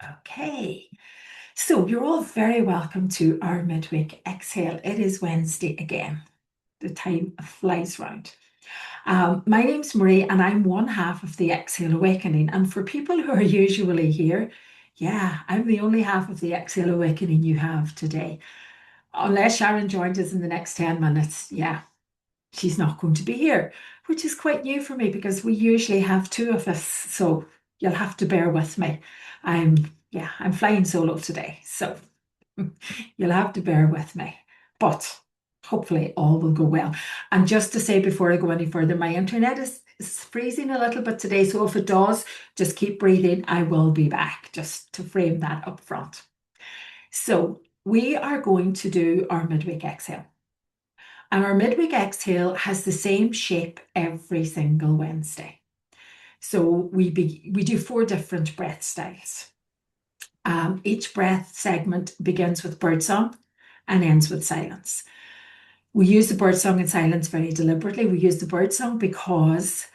Okay, so you're all very welcome to our midweek exhale. It is Wednesday again. The time flies round. My name's Marie, and I'm one half of the Exhale Awakening. And for people who are usually here, yeah, I'm the only half of the Exhale Awakening you have today. Unless Sharon joins us in the next 10 minutes, yeah, she's not going to be here, which is quite new for me because we usually have two of us. So you'll have to bear with me. I'm flying solo today. So you'll have to bear with me. But hopefully all will go well. And just to say before I go any further, my internet is freezing a little bit today. So if it does, just keep breathing. I will be back, just to frame that up front. So we are going to do our midweek exhale. And our midweek exhale has the same shape every single Wednesday. So we do 4 different breath styles. Each breath segment begins with birdsong and ends with silence. We use the birdsong and silence very deliberately. We use the birdsong because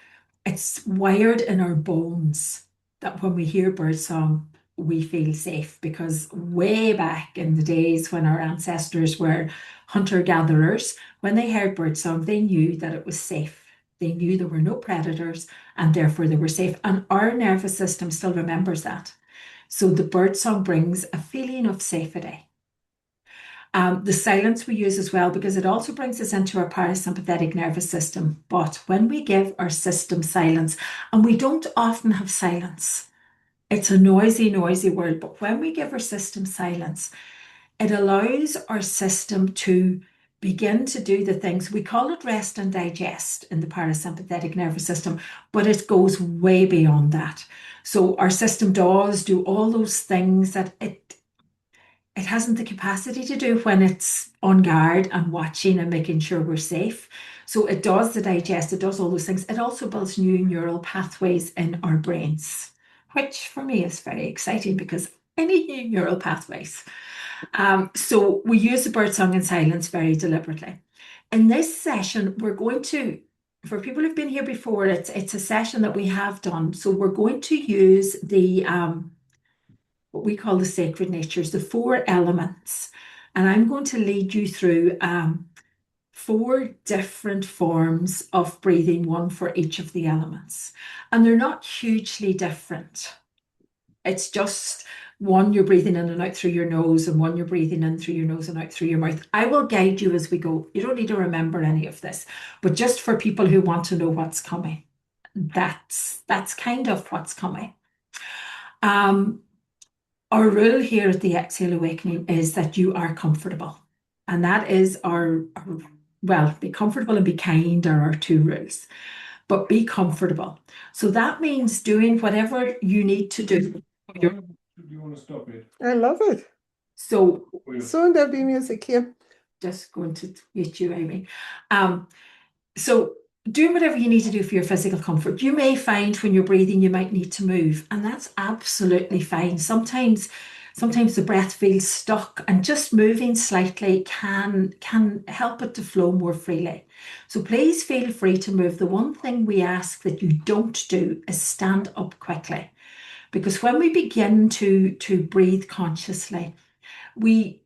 it's wired in our bones that when we hear birdsong, we feel safe, because way back in the days when our ancestors were hunter-gatherers, when they heard birdsong, they knew that it was safe. They knew there were no predators and therefore they were safe. And our nervous system still remembers that. So the birdsong brings a feeling of safety. The silence we use as well, because it also brings us into our parasympathetic nervous system. But when we give our system silence, and we don't often have silence, it's a noisy, noisy world. But when we give our system silence, it allows our system to begin to do the things. We call it rest and digest in the parasympathetic nervous system, but it goes way beyond that. So our system does do all those things that it hasn't the capacity to do when it's on guard and watching and making sure we're safe. So it does the digest, it does all those things. It also builds new neural pathways in our brains, which for me is very exciting because I need new neural pathways. So we use the birdsong and silence very deliberately. In this session, we're going to, for people who've been here before, it's a session that we have done. So we're going to use the what we call the sacred natures, the 4 elements. And I'm going to lead you through 4 different forms of breathing, one for each of the elements. And they're not hugely different. It's just one you're breathing in and out through your nose, and one you're breathing in through your nose and out through your mouth. I will guide you as we go. You don't need to remember any of this, but just for people who want to know what's coming, that's kind of what's coming. Um, Our rule here at the Exhale Awakening is that you are comfortable. And that is well, be comfortable and be kind are our 2 rules, but be comfortable. So that means doing whatever you need to do. Do you want to stop it? I love it. So Soon there'll be music here. just going to meet you, Amy. So doing whatever you need to do for your physical comfort. You may find when you're breathing, you might need to move, and that's absolutely fine. Sometimes the breath feels stuck, and just moving slightly can help it to flow more freely. So please feel free to move. The one thing we ask that you don't do is stand up quickly, because when we begin to breathe consciously, we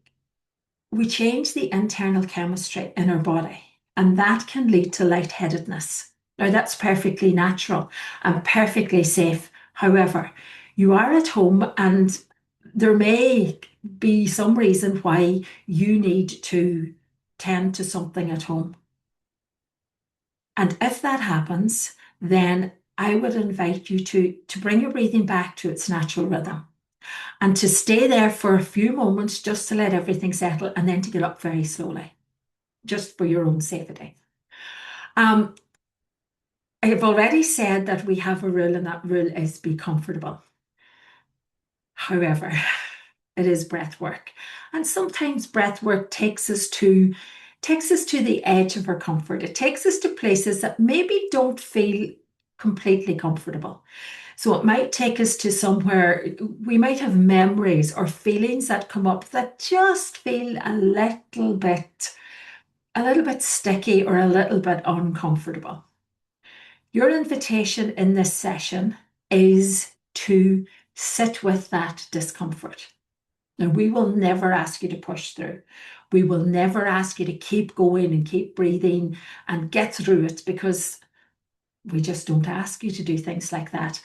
change the internal chemistry in our body, and that can lead to lightheadedness. Now, that's perfectly natural and perfectly safe. However, you are at home, and there may be some reason why you need to tend to something at home. And if that happens, then I would invite you to bring your breathing back to its natural rhythm, and to stay there for a few moments just to let everything settle, and then to get up very slowly, just for your own safety. I've already said that we have a rule, and that rule is be comfortable. However, it is breath work. And sometimes breath work takes us to the edge of our comfort. It takes us to places that maybe don't feel completely comfortable. So it might take us to somewhere, we might have memories or feelings that come up that just feel a little bit sticky or a little bit uncomfortable. Your invitation in this session is to Sit with that discomfort. Now, we will never ask you to push through. We will never ask you to keep going and keep breathing and get through it, because we just don't ask you to do things like that.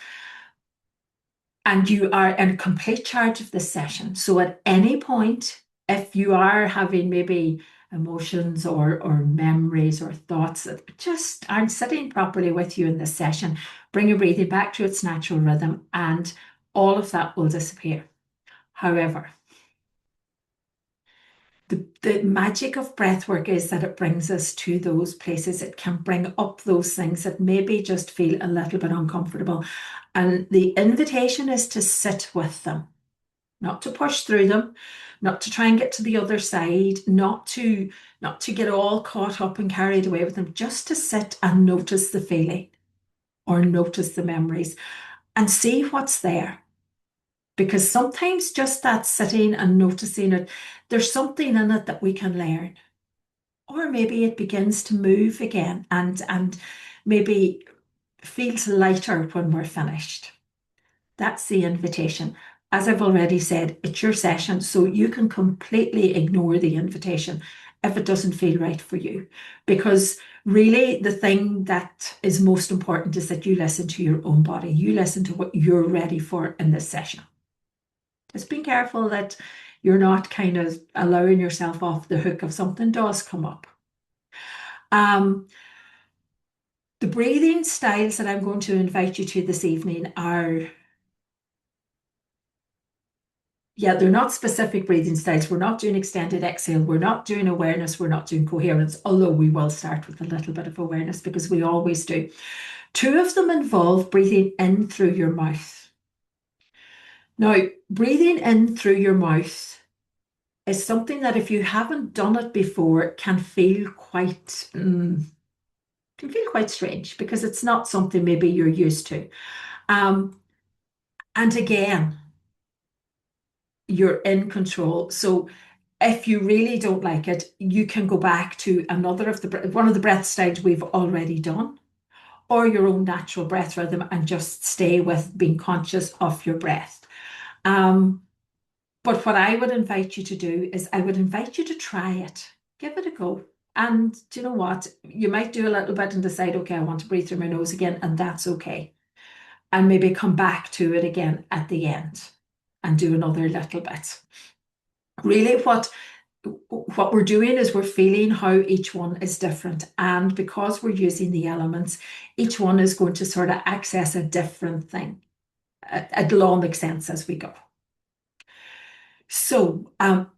And you are in complete charge of this session. So at any point, if you are having maybe emotions or memories or thoughts that just aren't sitting properly with you in this session, bring your breathing back to its natural rhythm and all of that will disappear. However, the magic of breath work is that it brings us to those places. It can bring up those things that maybe just feel a little bit uncomfortable. And the invitation is to sit with them, not to push through them, not to try and get to the other side, not to get all caught up and carried away with them, just to sit and notice the feeling or notice the memories and see what's there. Because sometimes just that sitting and noticing it, there's something in it that we can learn. Or maybe it begins to move again and maybe feels lighter when we're finished. That's the invitation. As I've already said, it's your session, so you can completely ignore the invitation if it doesn't feel right for you. Because really, the thing that is most important is that you listen to your own body. You listen to what you're ready for in this session. Just be careful that you're not kind of allowing yourself off the hook if something does come up. The breathing styles that I'm going to invite you to this evening are, they're not specific breathing styles. We're not doing extended exhale. We're not doing awareness. We're not doing coherence, although we will start with a little bit of awareness because we always do. Two of them involve breathing in through your mouth. Now, breathing in through your mouth is something that if you haven't done it before can feel quite strange because it's not something maybe you're used to. And again, you're in control. So if you really don't like it, you can go back to one of the breath styles we've already done, or your own natural breath rhythm, and just stay with being conscious of your breath. But what I would invite you to do is I would invite you to try it. Give it a go. And do you know what? You might do a little bit and decide, okay, I want to breathe through my nose again, and that's okay. And maybe come back to it again at the end and do another little bit. Really, what we're doing is we're feeling how each one is different. And because we're using the elements, each one is going to sort of access a different thing. It'll all make sense as we go. So I'm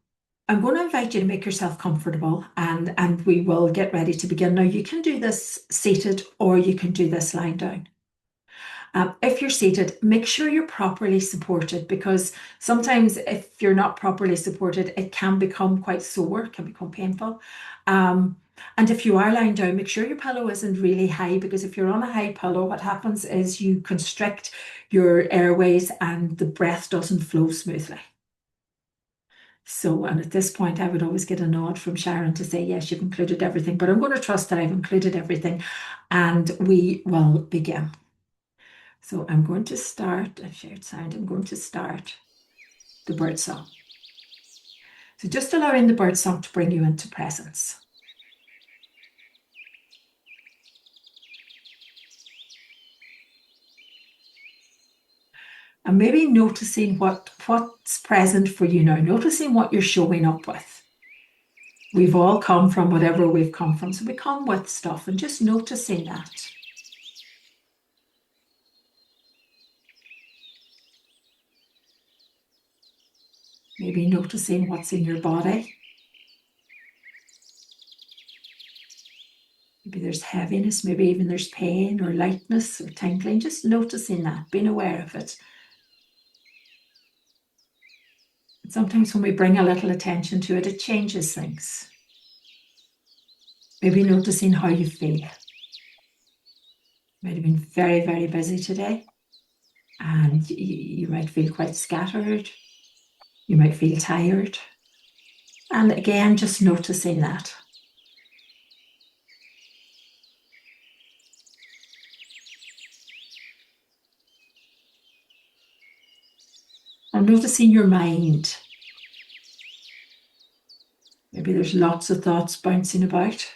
going to invite you to make yourself comfortable and we will get ready to begin. Now, you can do this seated or you can do this lying down. If you're seated, make sure you're properly supported, because sometimes if you're not properly supported, it can become quite sore, can become painful. And if you are lying down, make sure your pillow isn't really high, because if you're on a high pillow, what happens is you constrict your airways and the breath doesn't flow smoothly. So, and at this point, I would always get a nod from Sharon to say, yes, you've included everything, but I'm going to trust that I've included everything and we will begin. So I'm going to start a shared sound. I'm going to start the bird song. So just allowing the bird song to bring you into presence. And maybe noticing what's present for you now, noticing what you're showing up with. We've all come from whatever we've come from, so we come with stuff, and just noticing that. Maybe noticing what's in your body. Maybe there's heaviness, maybe even there's pain or lightness or tingling. Just noticing that, being aware of it. Sometimes when we bring a little attention to it, it changes things. Maybe noticing how you feel. You might have been very, very busy today, and you might feel quite scattered. You might feel tired. And again, just noticing that. And noticing your mind. Maybe there's lots of thoughts bouncing about.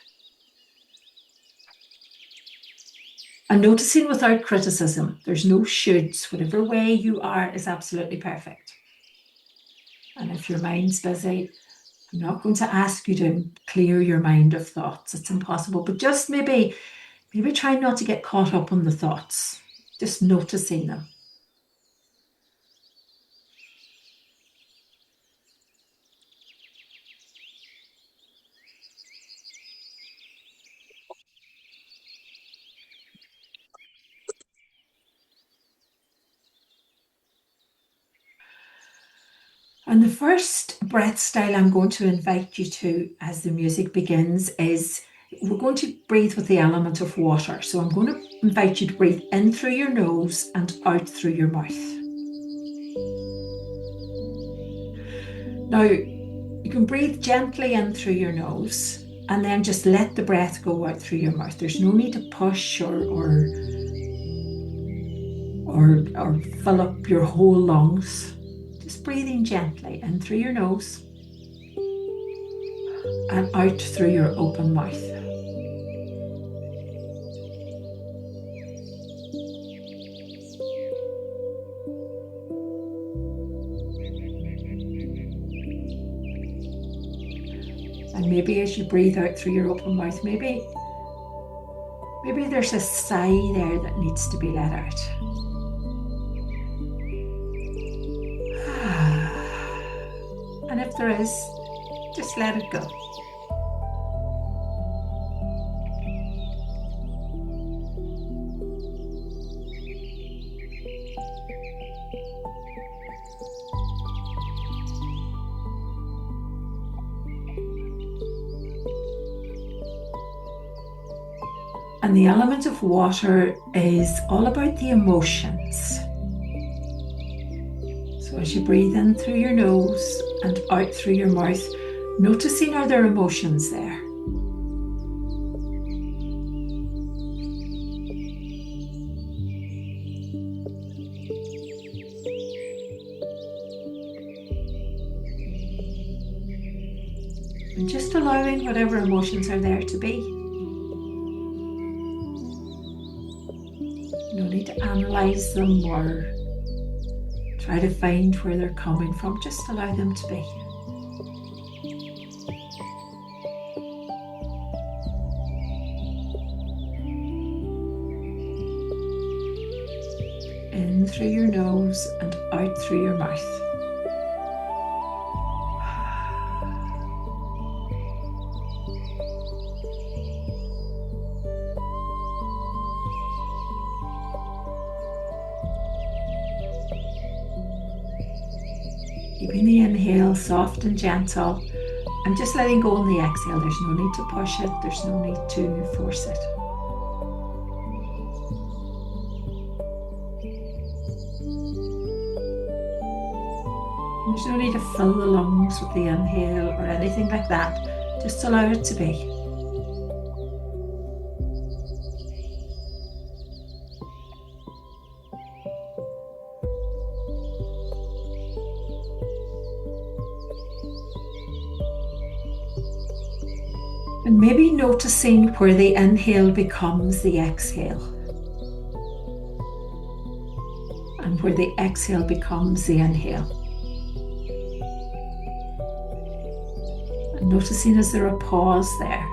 And noticing without criticism, there's no shoulds. Whatever way you are is absolutely perfect. And if your mind's busy, I'm not going to ask you to clear your mind of thoughts. It's impossible. But just maybe try not to get caught up on the thoughts. Just noticing them. And the first breath style I'm going to invite you to as the music begins is we're going to breathe with the element of water. So I'm going to invite you to breathe in through your nose and out through your mouth. Now, you can breathe gently in through your nose and then just let the breath go out through your mouth. There's no need to push or fill up your whole lungs. Just breathing gently in through your nose and out through your open mouth. And maybe as you breathe out through your open mouth, maybe there's a sigh there that needs to be let out. And if there is, just let it go. And the element of water is all about the emotions. So as you breathe in through your nose and out through your mouth, noticing are there emotions there? And just allowing whatever emotions are there to be. No need to analyze them or try to find where they're coming from. Just allow them to be. In through your nose and out through your mouth. Keeping the inhale soft and gentle and just letting go on the exhale. There's no need to push it. There's no need to force it. There's no need to fill the lungs with the inhale or anything like that. Just allow it to be. And maybe noticing where the inhale becomes the exhale. And where the exhale becomes the inhale. And noticing is there a pause there?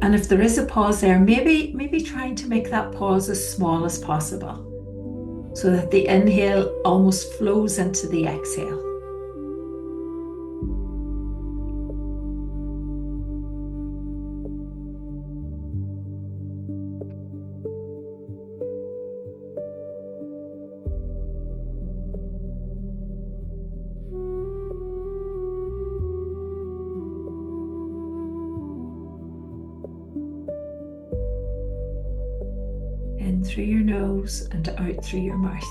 And if there is a pause there, maybe trying to make that pause as small as possible so that the inhale almost flows into the exhale. In through your nose and out through your mouth.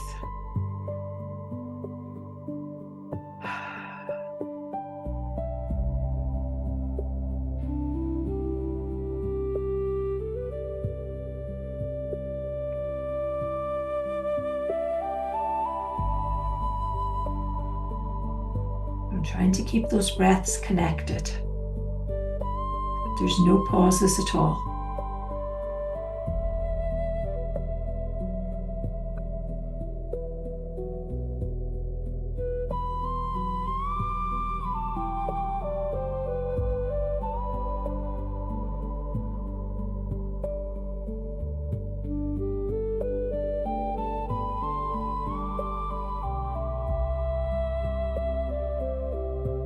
I'm trying to keep those breaths connected. There's no pauses at all.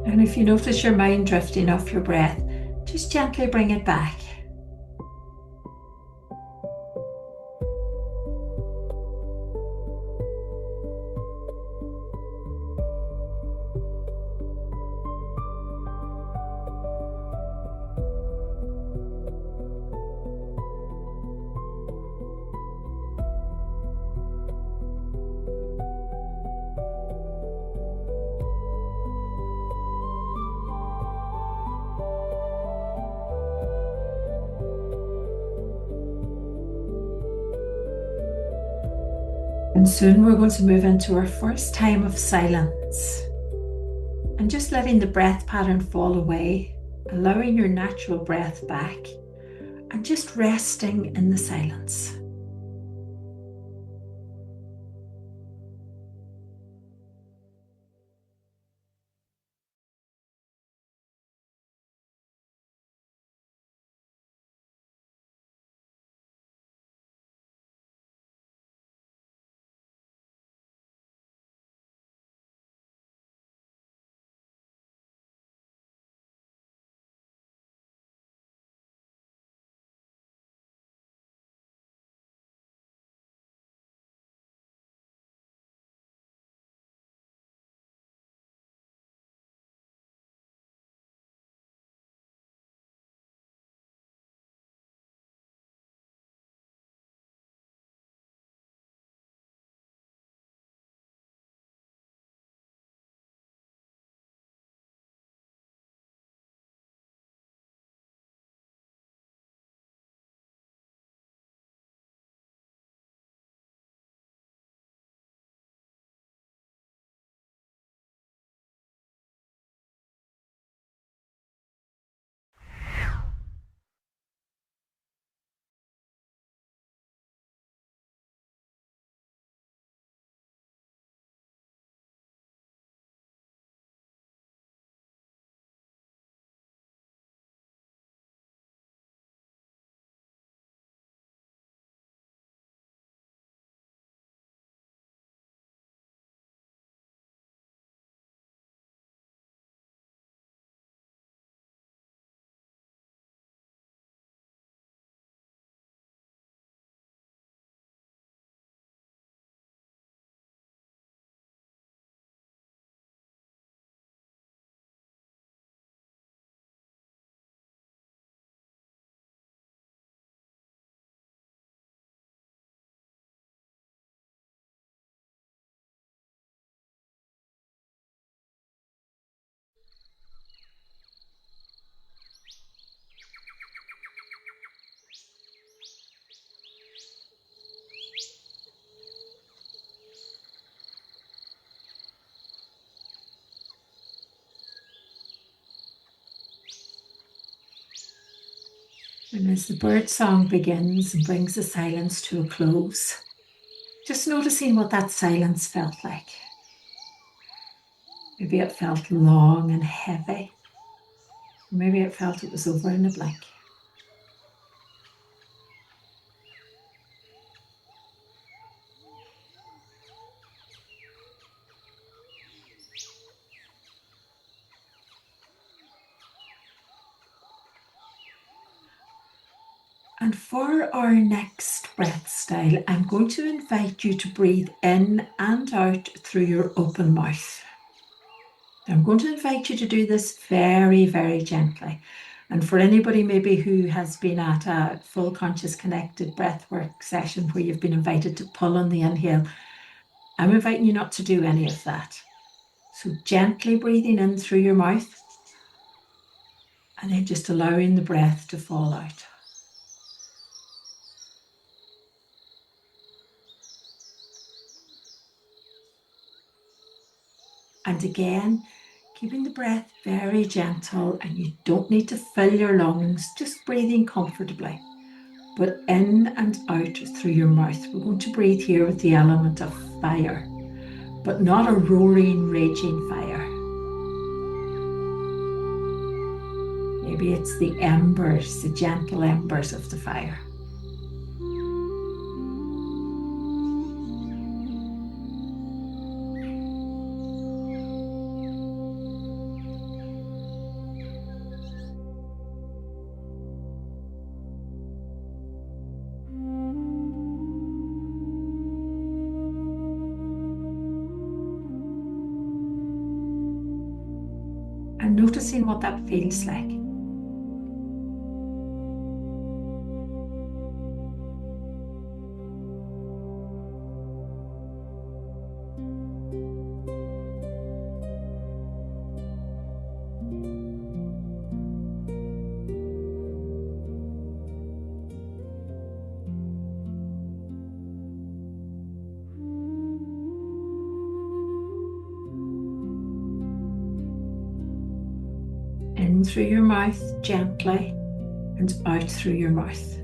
And if you notice your mind drifting off your breath, just gently bring it back. And soon we're going to move into our first time of silence. And just letting the breath pattern fall away, allowing your natural breath back, and just resting in the silence. And as the bird song begins and brings the silence to a close, just noticing what that silence felt like. Maybe it felt long and heavy. Maybe it felt it was over in a blink. And for our next breath style, I'm going to invite you to breathe in and out through your open mouth. I'm going to invite you to do this very, very gently. And for anybody maybe who has been at a full conscious connected breathwork session where you've been invited to pull on the inhale, I'm inviting you not to do any of that. So gently breathing in through your mouth and then just allowing the breath to fall out. And again, keeping the breath very gentle, and you don't need to fill your lungs, just breathing comfortably, but in and out through your mouth. We're going to breathe here with the element of fire, but not a roaring, raging fire. Maybe it's the embers, the gentle embers of the fire. And noticing what that feels like. In through your mouth gently and out through your mouth.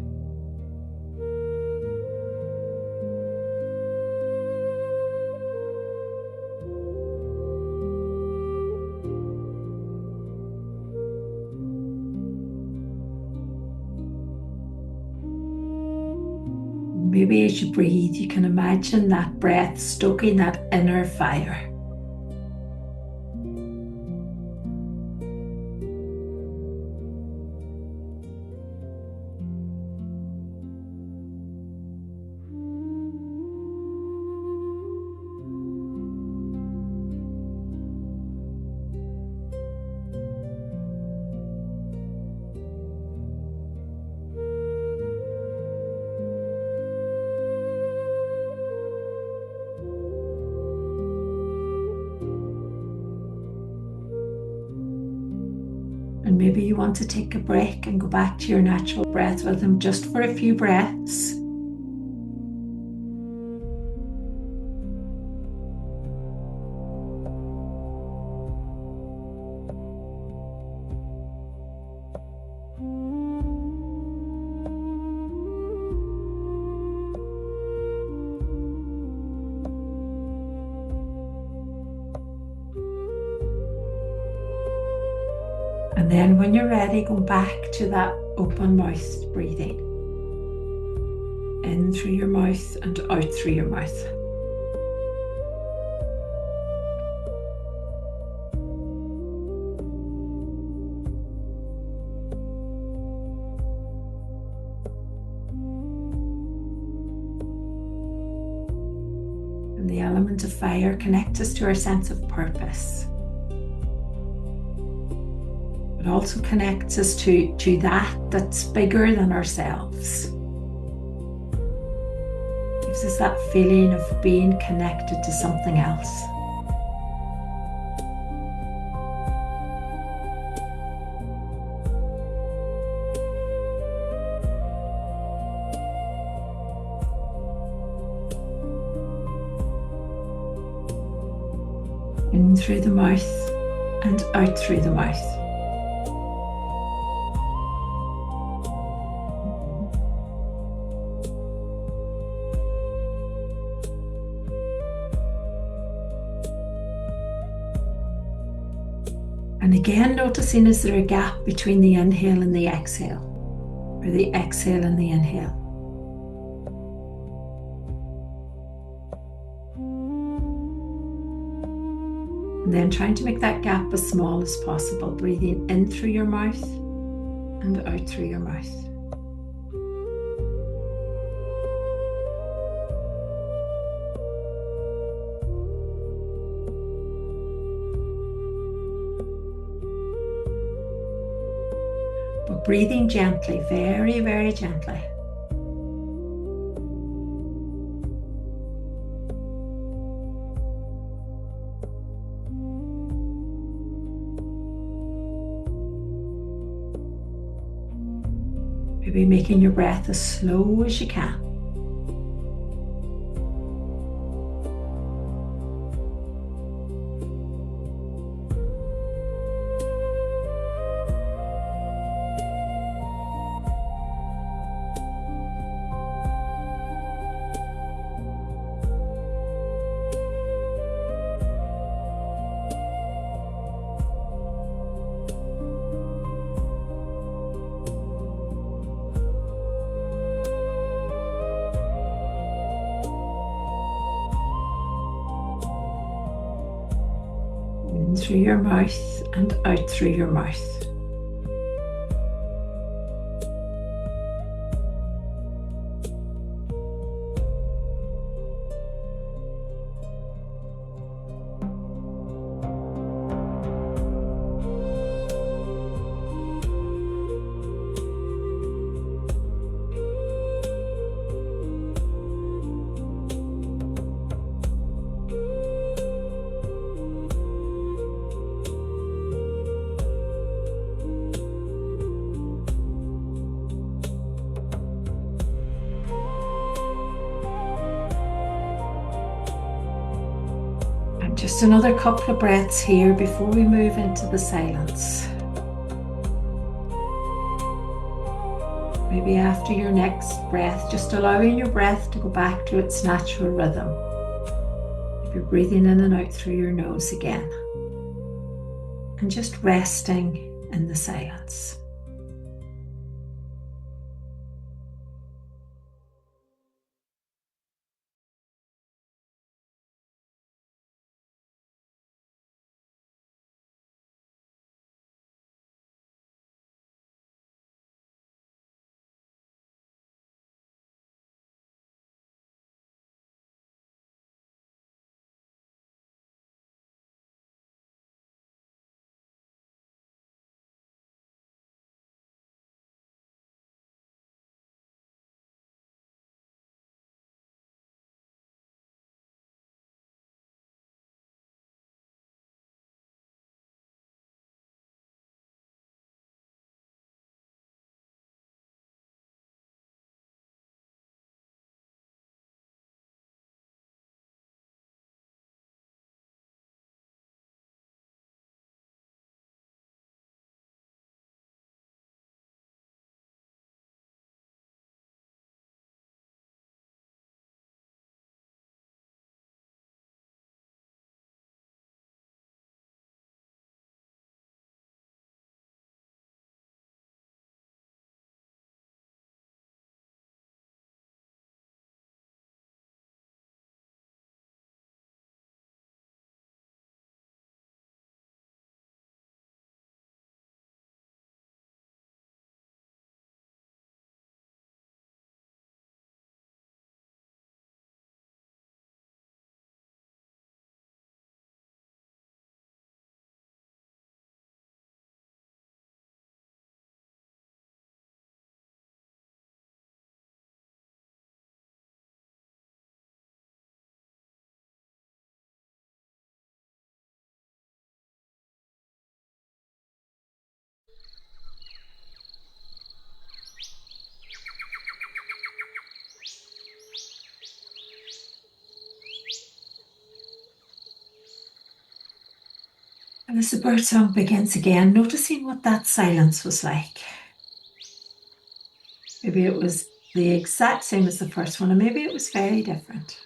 Maybe as you breathe, you can imagine that breath stoking that inner fire. And maybe you want to take a break and go back to your natural breath rhythm just for a few breaths. And then when you're ready, go back to that open mouth breathing. In through your mouth and out through your mouth. And the element of fire connects us to our sense of purpose. It also connects us to that's bigger than ourselves. Gives us that feeling of being connected to something else. In through the mouth and out through the mouth. And again, noticing, is there a gap between the inhale and the exhale, or the exhale and the inhale? And then trying to make that gap as small as possible, breathing in through your mouth and out through your mouth. But breathing gently, very, very gently. Maybe making your breath as slow as you can. through your mouth and out through your mouth. Just another couple of breaths here before we move into the silence. Maybe after your next breath, just allowing your breath to go back to its natural rhythm. If you're breathing in and out through your nose again. And just resting in the silence. And as the birdsong begins again, noticing what that silence was like. Maybe it was the exact same as the first one, and maybe it was very different.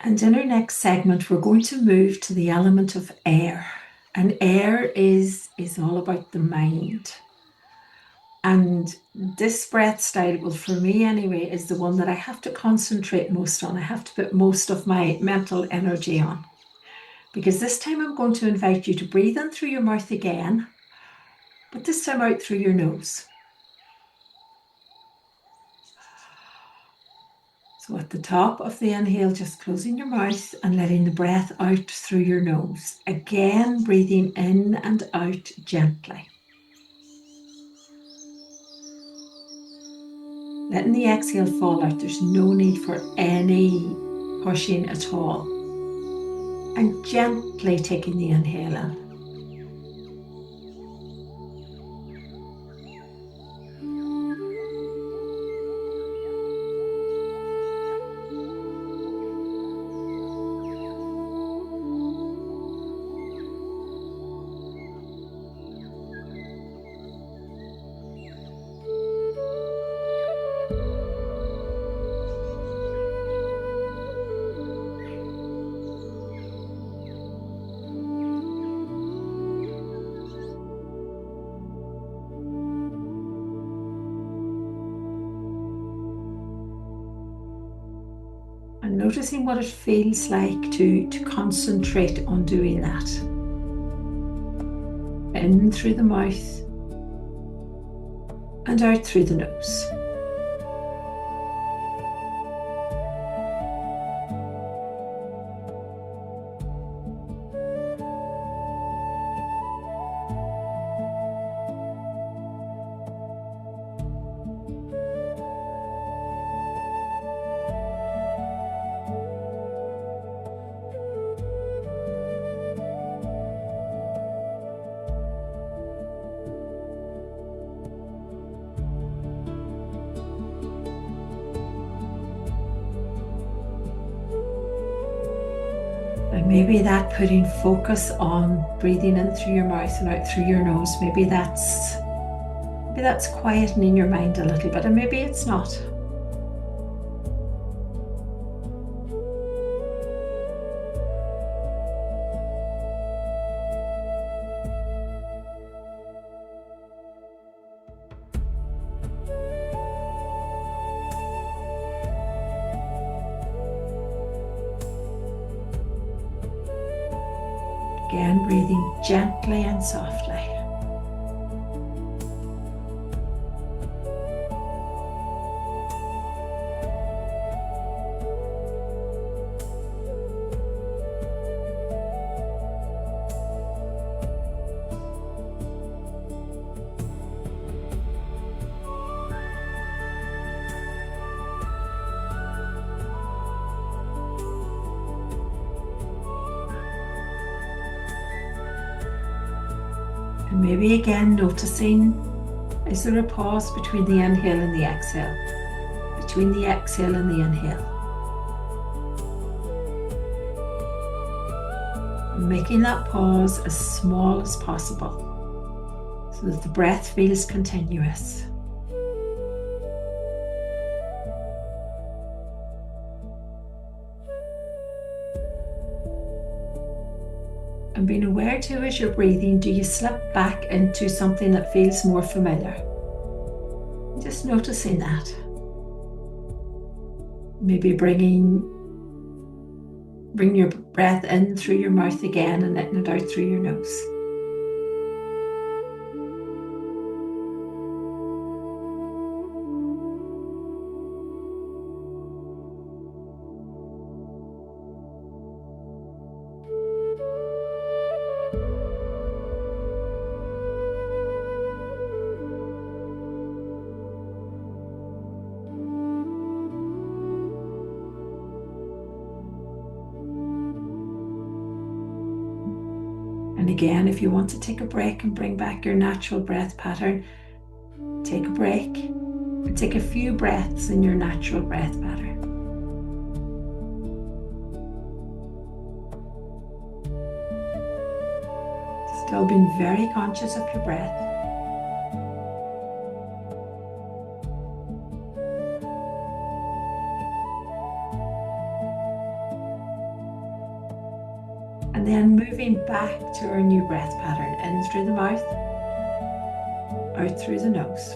And in our next segment, we're going to move to the element of air. And air is all about the mind. And this breath style, well, for me anyway, is the one that I have to concentrate most on. I have to put most of my mental energy on. Because this time I'm going to invite you to breathe in through your mouth again, but this time out through your nose. So at the top of the inhale, just closing your mouth and letting the breath out through your nose. Again, breathing in and out gently. Letting the exhale fall out. There's no need for any pushing at all. And gently taking the inhale in. Noticing what it feels like to concentrate on doing that. In through the mouth and out through the nose. And maybe that putting focus on breathing in through your mouth and out through your nose, maybe that's quietening your mind a little bit, and maybe it's not. Again, breathing gently and softly. And maybe again noticing, is there a pause between the inhale and the exhale? Between the exhale and the inhale. Making that pause as small as possible so that the breath feels continuous. And being aware too as you're breathing, do you slip back into something that feels more familiar? Just noticing that. Maybe bring your breath in through your mouth again and letting it out through your nose. And again, if you want to take a break and bring back your natural breath pattern, take a break and take a few breaths in your natural breath pattern. Still being very conscious of your breath. And then moving back to our new breath pattern, in through the mouth, out through the nose.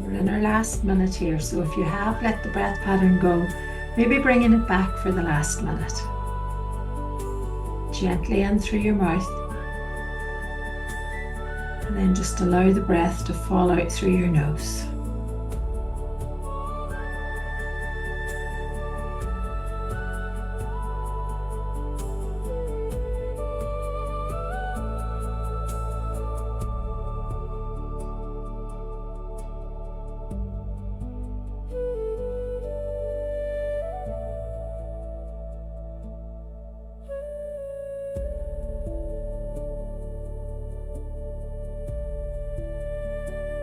In our last minute here, so if you have let the breath pattern go, maybe bringing it back for the last minute. Gently in through your mouth and And then just allow the breath to fall out through your nose.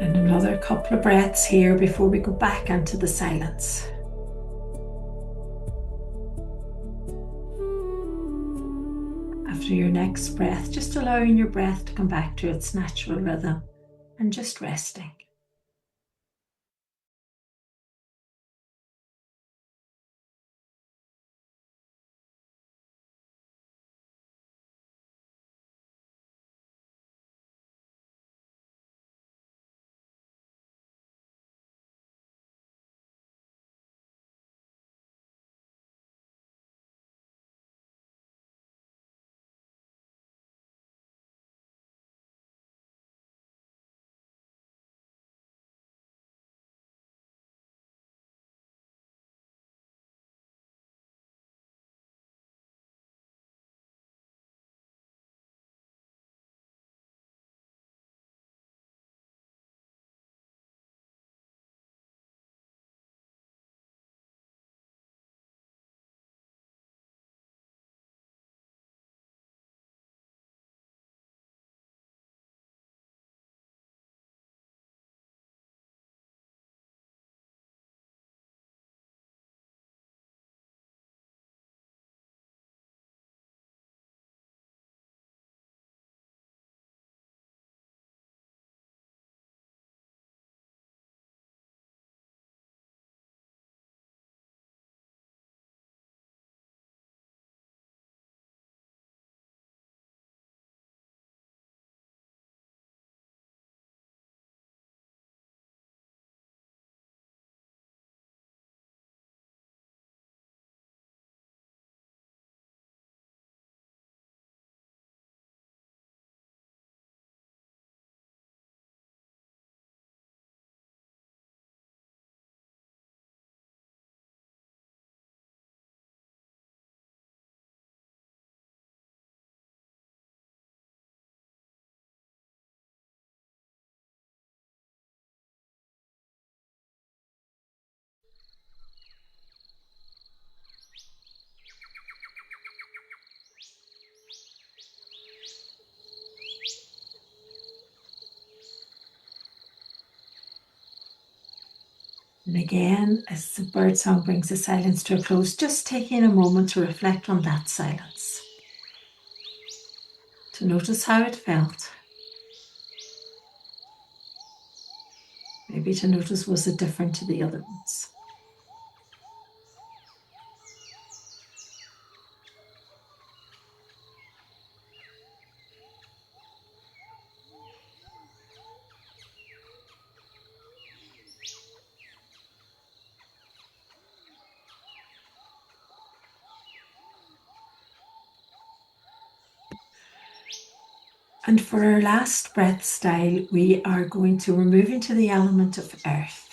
And another couple of breaths here before we go back into the silence. After your next breath, just allowing your breath to come back to its natural rhythm and just resting. And again, as the birdsong brings the silence to a close, just taking a moment to reflect on that silence, to notice how it felt. Maybe to notice, was it different to the other ones? And for our last breath style, we're moving to the element of earth.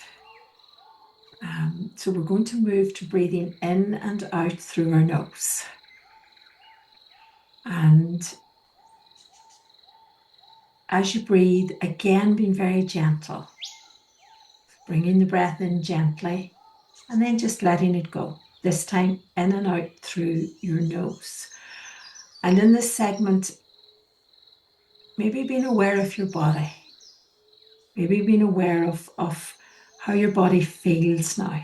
So we're going to move to breathing in and out through our nose. And as you breathe, again, being very gentle, bringing the breath in gently, and then just letting it go. This time, in and out through your nose. And in this segment, maybe being aware of your body. Maybe being aware of how your body feels now.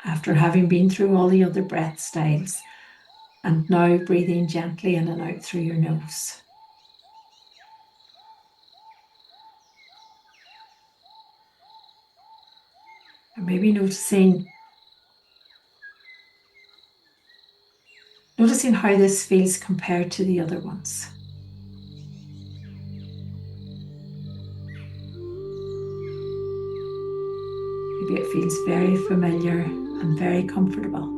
After having been through all the other breath styles, and now breathing gently in and out through your nose. And maybe noticing how this feels compared to the other ones. Maybe it feels very familiar and very comfortable.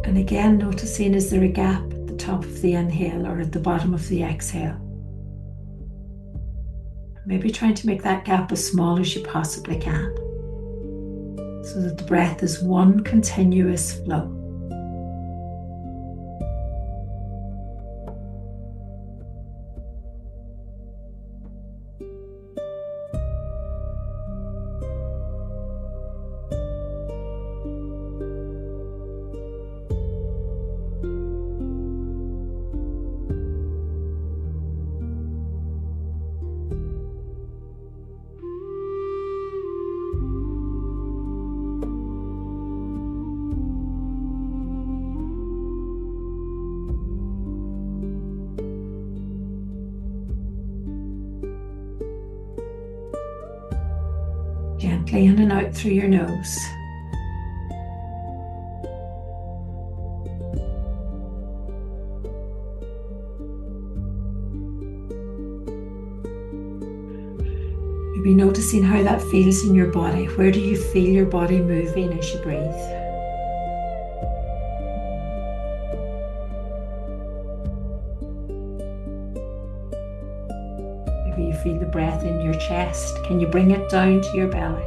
And again, noticing, is there a gap at the top of the inhale or at the bottom of the exhale? Maybe trying to make that gap as small as you possibly can, so that the breath is one continuous flow. Gently in and out through your nose. Maybe noticing how that feels in your body. Where do you feel your body moving as you breathe? Maybe you feel the breath in your chest. Can you bring it down to your belly?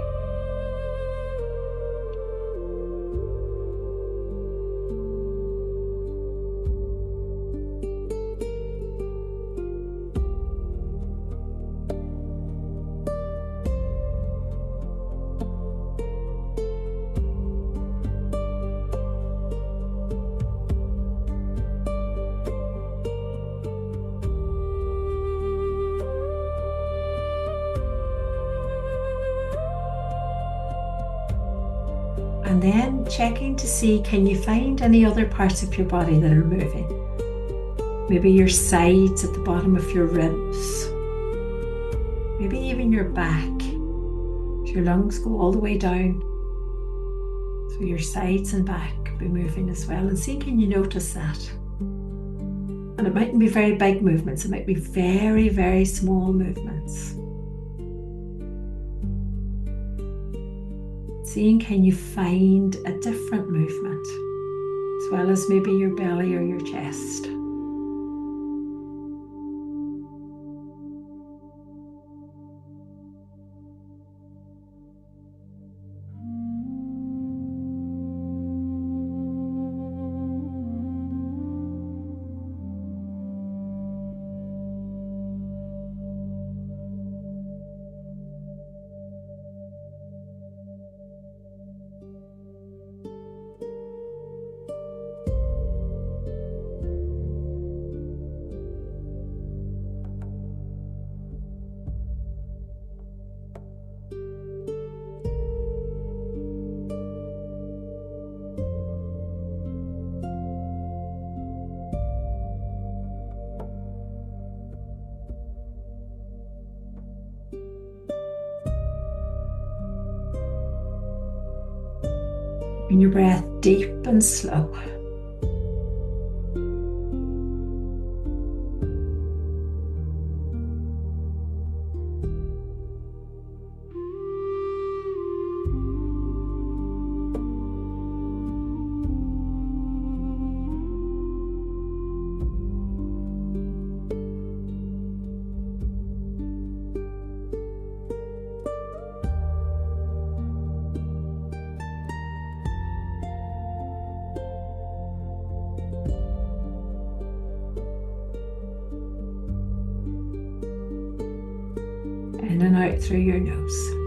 And then checking to see, can you find any other parts of your body that are moving? Maybe your sides at the bottom of your ribs. Maybe even your back. Your lungs go all the way down. So your sides and back be moving as well. And see, can you notice that? And it mightn't be very big movements. It might be very, very small movements. Seeing, can you find a different movement, as well as maybe your belly or your chest. Bring your breath deep and slow. In and out through your nose.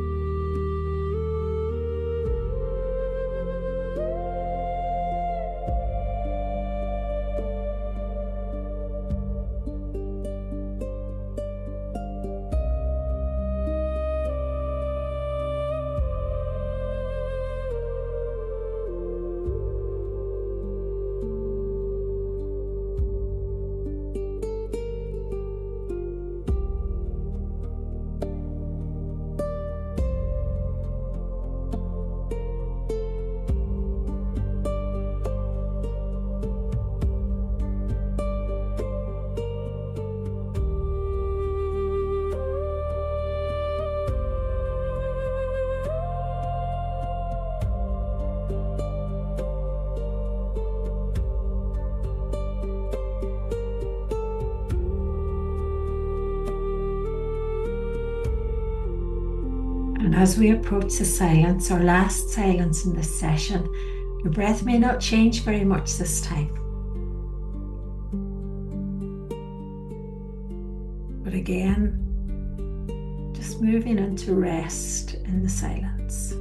And as we approach the silence, our last silence in this session, your breath may not change very much this time. But again, just moving into rest in the silence.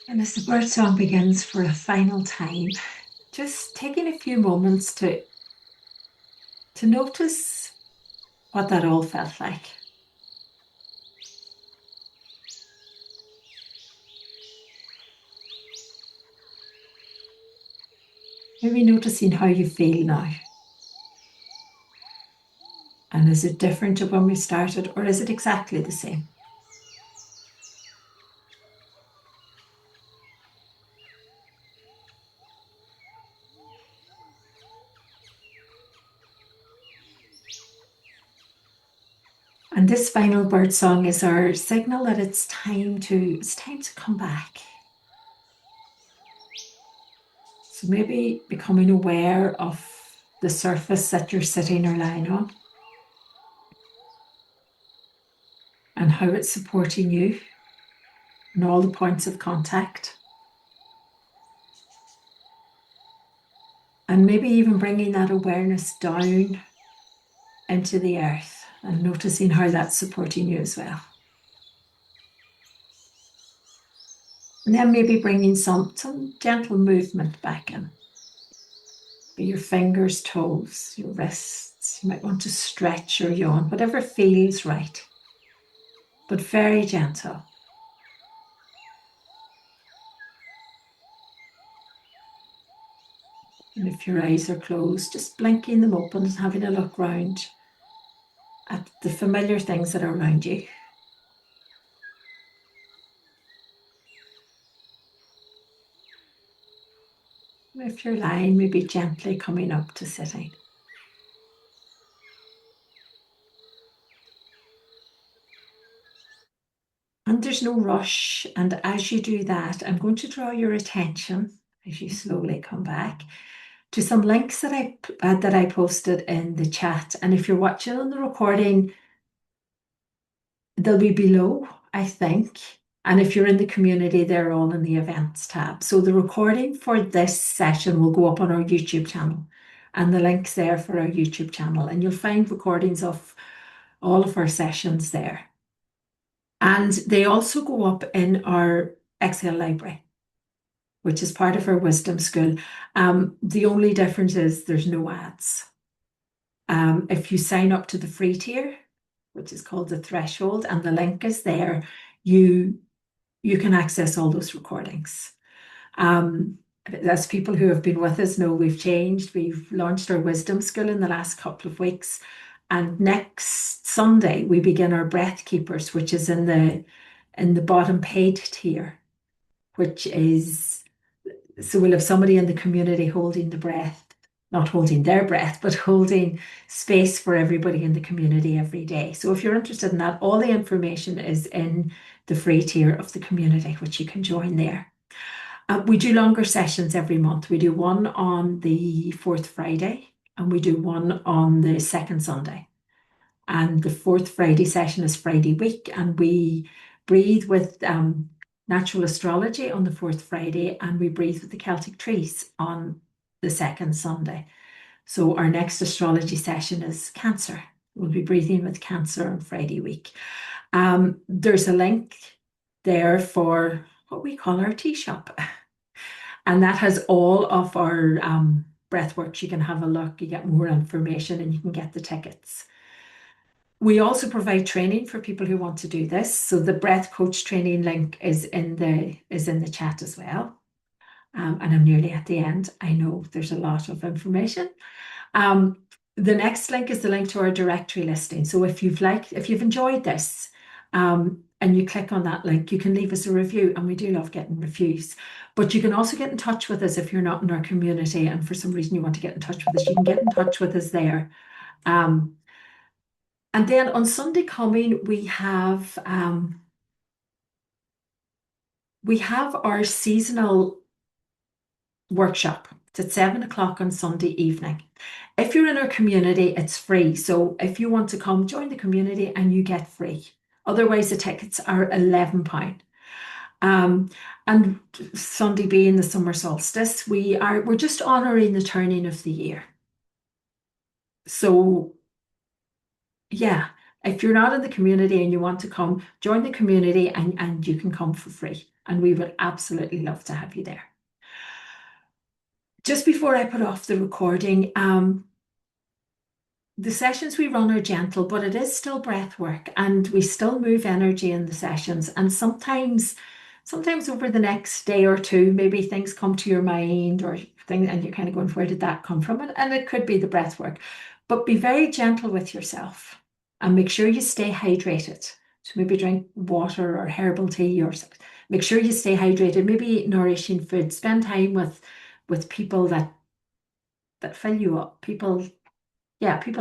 And as the bird song begins for a final time, just taking a few moments to notice what that all felt like. Maybe noticing how you feel now. And is it different to when we started, or is it exactly the same? And this final bird song is our signal that it's time to come back. So maybe becoming aware of the surface that you're sitting or lying on and how it's supporting you and all the points of contact. And maybe even bringing that awareness down into the earth and noticing how that's supporting you as well. And then maybe bringing some gentle movement back in. Be your fingers, toes, your wrists. You might want to stretch or yawn, whatever feels right, but very gentle. And if your eyes are closed, just blinking them open and having a look round at the familiar things that are around you. If you're lying, maybe gently coming up to sitting. And there's no rush. And as you do that, I'm going to draw your attention as you slowly come back to some links that I posted in the chat. And if you're watching on the recording, they'll be below, I think. And if you're in the community, they're all in the events tab. So the recording for this session will go up on our YouTube channel, and the link's there for our YouTube channel. And you'll find recordings of all of our sessions there. And they also go up in our Exhale library, which is part of our wisdom school. The only difference is there's no ads. If you sign up to the free tier, which is called the threshold, and the link is there, you can access all those recordings. As people who have been with us know, we've changed. We've launched our wisdom school in the last couple of weeks. And next Sunday, we begin our breath keepers, which is in the bottom paid tier, which is, so we'll have somebody in the community holding the breath, not holding their breath, but holding space for everybody in the community every day. So if you're interested in that, all the information is in the free tier of the community, which you can join there. We do longer sessions every month. We do one on the fourth Friday, and we do one on the second Sunday. And the fourth Friday session is Friday week, and we breathe with natural astrology on the fourth Friday, and we breathe with the Celtic trees on the second Sunday. So our next astrology session is Cancer. We'll be breathing with Cancer on Friday week. There's a link there for what we call our tea shop. And that has all of our breathworks. You can have a look, you get more information, and you can get the tickets. We also provide training for people who want to do this. So the breath coach training link is in the chat as well. And I'm nearly at the end. I know there's a lot of information. The next link is the link to our directory listing. So if you've enjoyed this, and you click on that link, you can leave us a review, and we do love getting reviews. But you can also get in touch with us if you're not in our community and for some reason you want to get in touch with us. You can get in touch with us there. And then on Sunday coming, we have our seasonal workshop. It's at 7 o'clock on Sunday evening. If you're in our community, it's free. So if you want to come, join the community and you get free. Otherwise, the tickets are £11. And Sunday being the summer solstice, we're just honouring the turning of the year. So yeah, if you're not in the community and you want to come, join the community and you can come for free. And we would absolutely love to have you there. Just before I put off the recording, the sessions we run are gentle, but it is still breath work, and we still move energy in the sessions. And sometimes over the next day or two, maybe things come to your mind or things, and you're kind of going, where did that come from? And it could be the breath work, but be very gentle with yourself and make sure you stay hydrated. So maybe drink water or herbal tea, or make sure you stay hydrated. Maybe eat nourishing food. Spend time with people that fill you up. People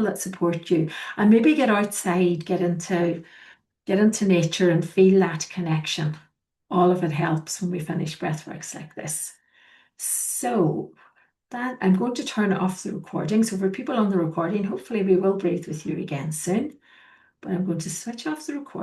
that support you, and maybe get outside, get into nature and feel that connection. All of it helps when we finish breathworks like this. So that I'm going to turn off the recording. So for people on the recording, hopefully we will breathe with you again soon. But I'm going to switch off the recording.